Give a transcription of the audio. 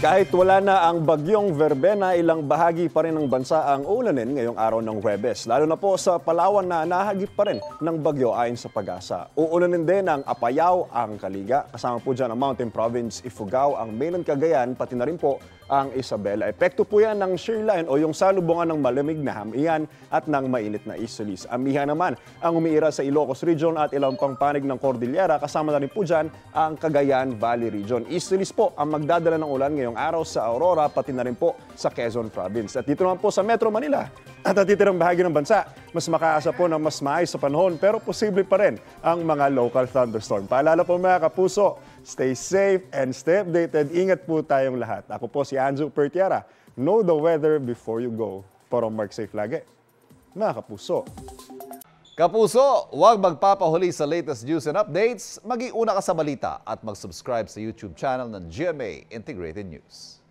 Kahit wala na ang bagyong Verbena, ilang bahagi pa rin ng bansa ang ulanin ngayong araw ng Huwebes. Lalo na po sa Palawan na nahagip pa rin ng bagyo ayon sa Pag-asa. Uulanin din ang Apayao, ang Caliga. Kasama po dyan ang Mountain Province, Ifugao, ang Mainland Cagayan, pati na rin po ang Isabela. Epekto po yan ng shear line o yung salubungan ng malamig na hamihan at ng mainit na easterlies. Amihan naman ang umiira sa Ilocos Region at ilang pang panig ng Cordillera. Kasama na rin po dyan ang Cagayan Valley Region. Easterlies po ang magdadala ng ulan ngayong araw sa Aurora, pati na rin po sa Quezon Province. At dito naman po sa Metro Manila at natitirang bahagi ng bansa, mas makaasa po ng mas maayos sa panahon pero posible pa rin ang mga local thunderstorm. Paalala po mga kapuso, stay safe and stay updated. Ingat po tayong lahat. Ako po si Anjo Pertiara. Know the weather before you go. Para mark safe lagi. Mga kapuso. Kapuso, huwag magpapahuli sa latest news and updates. Mag-iuna ka sa balita at mag-subscribe sa YouTube channel ng GMA Integrated News.